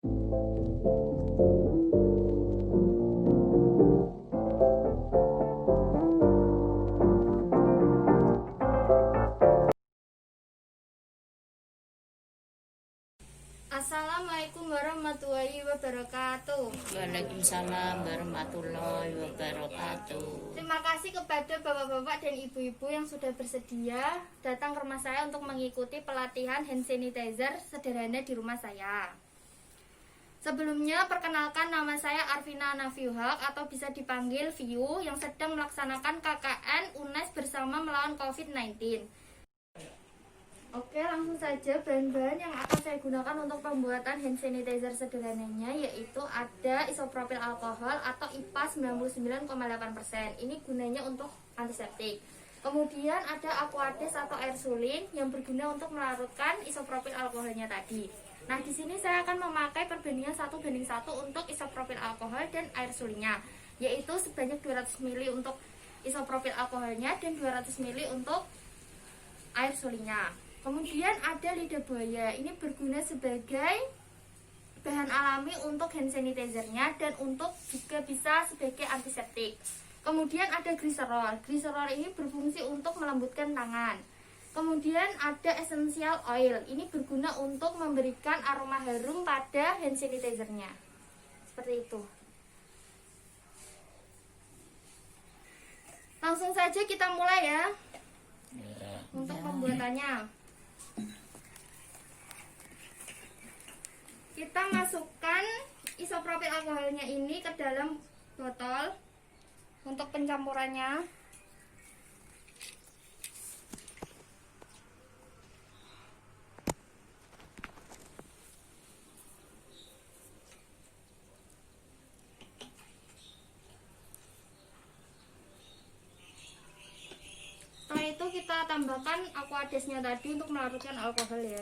Assalamualaikum warahmatullahi wabarakatuh. Waalaikumsalam warahmatullahi wabarakatuh. Terima kasih kepada bapak-bapak dan ibu-ibu yang sudah bersedia datang ke rumah saya untuk mengikuti pelatihan hand sanitizer sederhana di rumah saya. Sebelumnya, perkenalkan, nama saya Arvina Nafiuhak atau bisa dipanggil Viu yang sedang melaksanakan KKN UNES bersama melawan COVID-19. Oke, langsung saja. Bahan-bahan yang akan saya gunakan untuk pembuatan hand sanitizer sederhananya yaitu ada isopropil alkohol atau IPA 99,8%. Ini gunanya untuk antiseptik. Kemudian ada aquades atau air suling yang berguna untuk melarutkan isopropil alkoholnya tadi. Nah, di sini saya akan memakai perbandingan 1:1 untuk isopropil alkohol dan air sulingnya, yaitu sebanyak 200 ml untuk isopropil alkoholnya dan 200 ml untuk air sulingnya. Kemudian ada lidah buaya, ini berguna sebagai bahan alami untuk hand sanitizernya dan untuk juga bisa sebagai antiseptik. Kemudian ada gliserol, gliserol ini berfungsi untuk melembutkan tangan. Kemudian ada essential oil, ini berguna untuk memberikan aroma harum pada hand sanitizernya. Seperti itu. Langsung saja kita mulai ya. Untuk pembuatannya, kita masukkan isopropil alkoholnya ini ke dalam botol untuk pencampurannya. Setelah itu kita tambahkan aquadesnya tadi untuk melarutkan alkohol ya.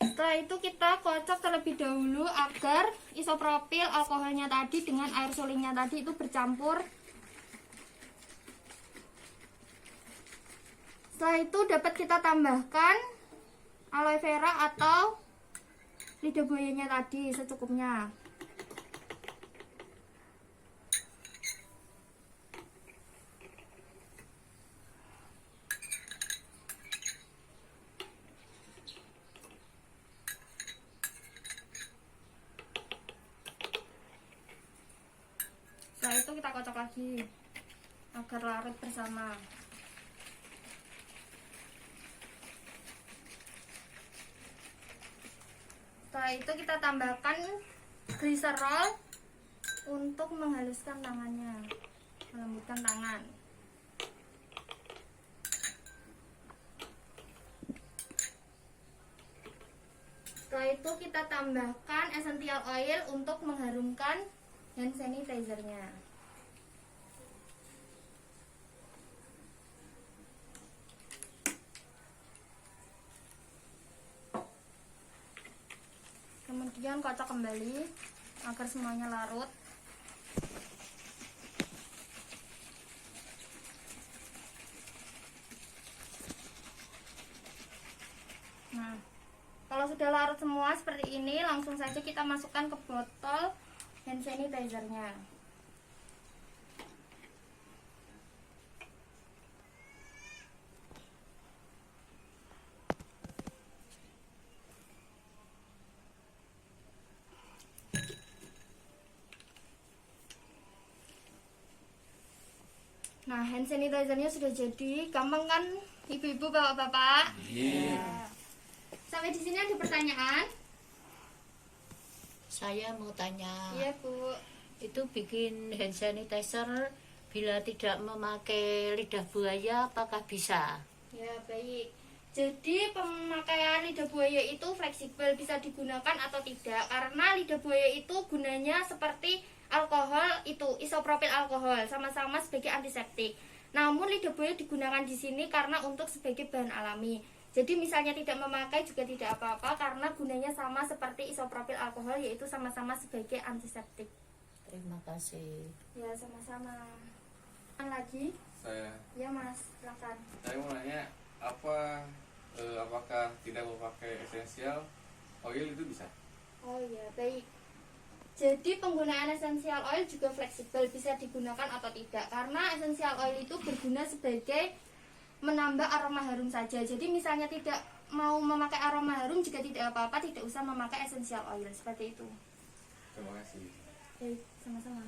Setelah itu kita kocok terlebih dahulu agar isopropil alkoholnya tadi dengan air sulingnya tadi itu bercampur. Setelah itu dapat kita tambahkan aloe vera atau lidah buayanya tadi secukupnya. Setelah itu kita kocok lagi agar larut bersama. Setelah itu kita tambahkan gliserol untuk menghaluskan tangannya, melembutkan tangan. Setelah itu kita tambahkan essential oil untuk mengharumkan hand sanitizernya. Kemudian kocok kembali agar semuanya larut. Nah, kalau sudah larut semua seperti ini, langsung saja kita masukkan ke botol hand sanitizernya. Nah, hand sanitizernya sudah jadi. Gampang kan ibu-ibu, bapak-bapak? Iya. Ya. Sampai di sini ada pertanyaan? Saya mau tanya, Iya, Bu. itu bikin hand sanitizer bila tidak memakai lidah buaya apakah bisa? Ya, baik. Jadi pemakaian lidah buaya itu fleksibel, bisa digunakan atau tidak. Karena lidah buaya itu gunanya seperti alkohol itu, isopropil alkohol, sama-sama sebagai antiseptik. Namun lidah buaya digunakan di sini karena untuk sebagai bahan alami. Jadi misalnya tidak memakai juga tidak apa-apa karena gunanya sama seperti isopropil alkohol, yaitu sama-sama sebagai antiseptik. Terima kasih. Ya, sama-sama. Lagi? Saya Mas, silakan. mau nanya apakah tidak memakai esensial oil itu bisa? Oh iya, baik. Jadi penggunaan essential oil juga fleksibel, bisa digunakan atau tidak. Karena essential oil itu berguna sebagai menambah aroma harum saja. Jadi misalnya tidak mau memakai aroma harum juga tidak apa-apa, tidak usah memakai essential oil, seperti itu. Terima kasih. Baik, sama-sama.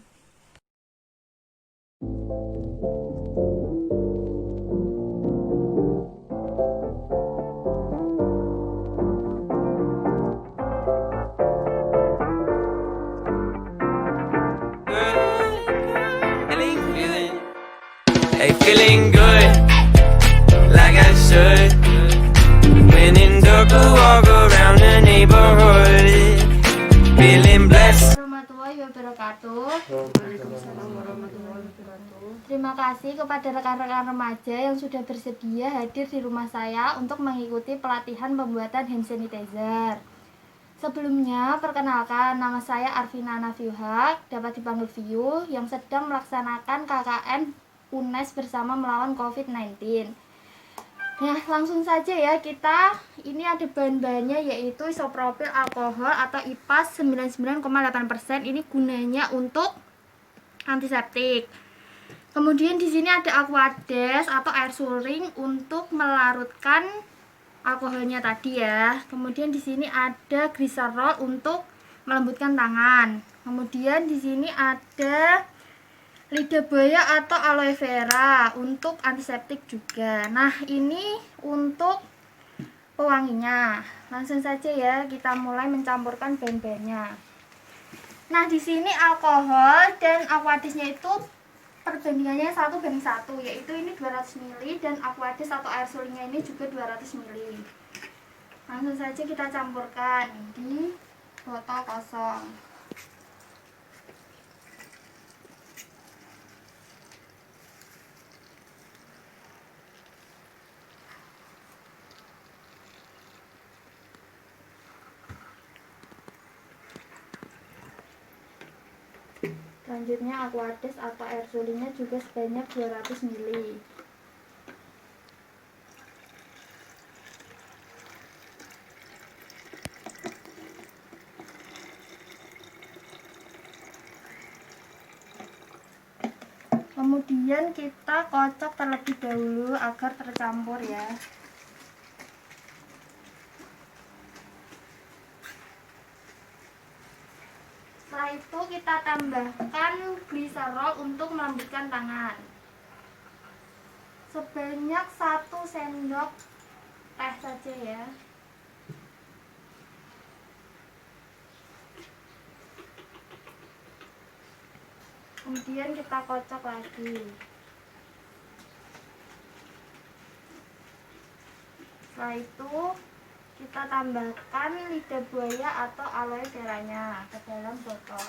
Hey, feeling good, like I should. When in dark, I walk around the neighborhood. Feeling blessed. Warahmatullahi wabarakatuh. Terima kasih kepada rekan-rekan remaja yang sudah bersedia hadir di rumah saya untuk mengikuti pelatihan pembuatan hand sanitizer. Sebelumnya, perkenalkan, nama saya Arvina Nafiuhak, dapat dipanggil Viu, yang sedang melaksanakan KKN UNES bersama melawan COVID-19. Nah, langsung saja ya, ini ada bahan-bahannya, yaitu isopropil alkohol atau IPAS 99,8%. Ini gunanya untuk antiseptik. Kemudian di sini ada aquades atau air suring untuk melarutkan alkoholnya tadi ya. Kemudian di sini ada glycerol untuk melembutkan tangan. Kemudian di sini ada lidah buaya atau aloe vera untuk antiseptik juga. Nah, ini untuk pewanginya. Langsung saja ya, kita mulai mencampurkan bahan-bahannya. Nah, di sini alkohol dan aquadesnya itu perbandingannya 1:1, yaitu ini 200 ml dan aquades atau air sulingnya ini juga 200 ml. Langsung saja kita campurkan di botol kosong. Selanjutnya aquades atau air sulingnya juga sebanyak 200 ml. Kemudian kita kocok terlebih dahulu agar tercampur ya. Setelah itu kita tambahkan glycerol untuk melembutkan tangan. Sebanyak 1 sendok teh saja ya. Kemudian kita kocok lagi. Setelah itu kita tambahkan lidah buaya atau aloe veranya ke dalam botol.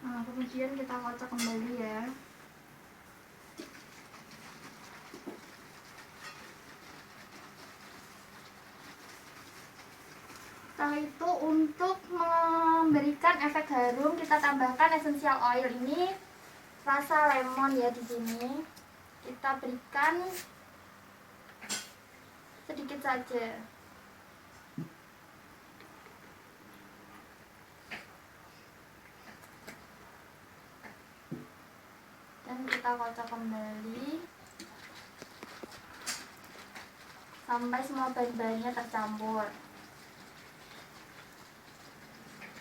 Nah, kemudian kita kocok kembali ya. Setelah itu untuk memberikan efek harum kita tambahkan essential oil ini rasa lemon ya di sini. Kita berikan sedikit saja. Dan kita kocok kembali sampai semua bahan-bahannya tercampur.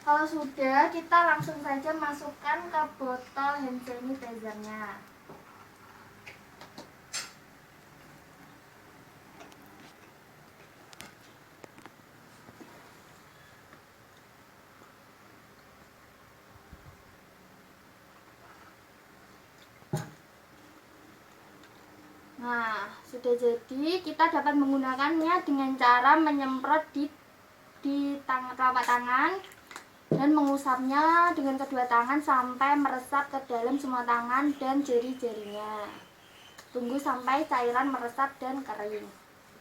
Kalau sudah, kita langsung saja masukkan ke botol hand sanitizer-nya. Nah, sudah jadi, kita dapat menggunakannya dengan cara menyemprot di telapak tangan dan mengusapnya dengan kedua tangan sampai meresap ke dalam semua tangan dan jari-jarinya. Tunggu sampai cairan meresap dan kering.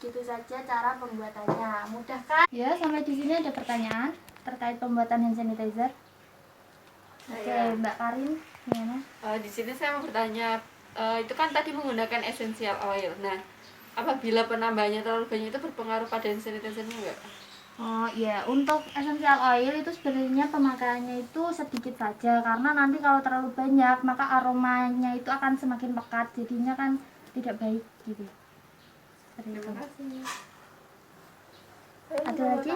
Gitu saja cara pembuatannya. Mudah kan? Ya, sampai di sini ada pertanyaan terkait pembuatan hand sanitizer. Oke, Mbak Karin, gimana? Di sini saya mau bertanya, itu kan tadi menggunakan essential oil. Nah, apabila penambahannya terlalu banyak itu berpengaruh pada hand sanitizer-nya enggak? Oh iya, untuk essential oil itu sebenarnya pemakaiannya itu sedikit saja, karena nanti kalau terlalu banyak maka aromanya itu akan semakin pekat, jadinya kan tidak baik gitu. Seperti itu. Ada lagi?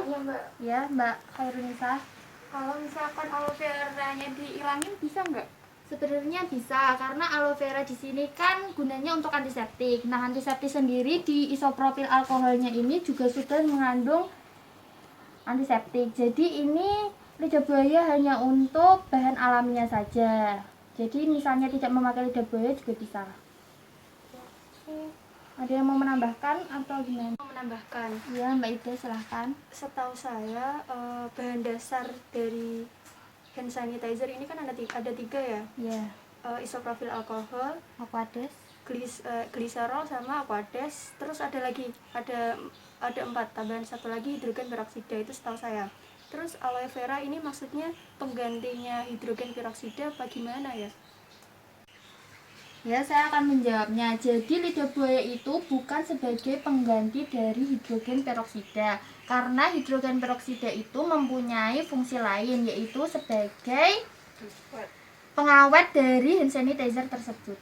Ya, Mbak Khairunisa. Kalau misalkan aloe vera-nya dihilangin bisa nggak? Sebenarnya bisa, karena aloe vera di sini kan gunanya untuk antiseptik. Nah, antiseptik sendiri di isopropil alkoholnya ini juga sudah mengandung antiseptik. Jadi ini lidah buaya hanya untuk bahan alaminya saja. Jadi misalnya tidak memakai lidah buaya juga bisa. Ada yang mau menambahkan atau gimana? Menambahkan, Ya, Mbak Ida silahkan. setahu saya bahan dasar dari hand sanitizer ini kan ada tiga ya, Ya, isopropil alkohol, Aquades. gliserol sama aquades. Terus ada lagi, ada 4, tambahan satu lagi hidrogen peroksida, itu setahu saya. Terus aloe vera ini maksudnya penggantinya hidrogen peroksida apa gimana ya? Ya, saya akan menjawabnya. Jadi lidah buaya itu bukan sebagai pengganti dari hidrogen peroksida, karena hidrogen peroksida itu mempunyai fungsi lain, yaitu sebagai pengawet dari hand sanitizer tersebut.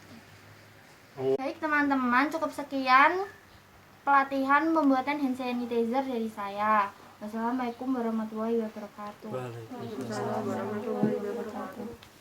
Baik teman-teman, cukup sekian pelatihan pembuatan hand sanitizer dari saya. Wassalamualaikum warahmatullahi wabarakatuh. Waalaikumsalam. Waalaikumsalam warahmatullahi wabarakatuh.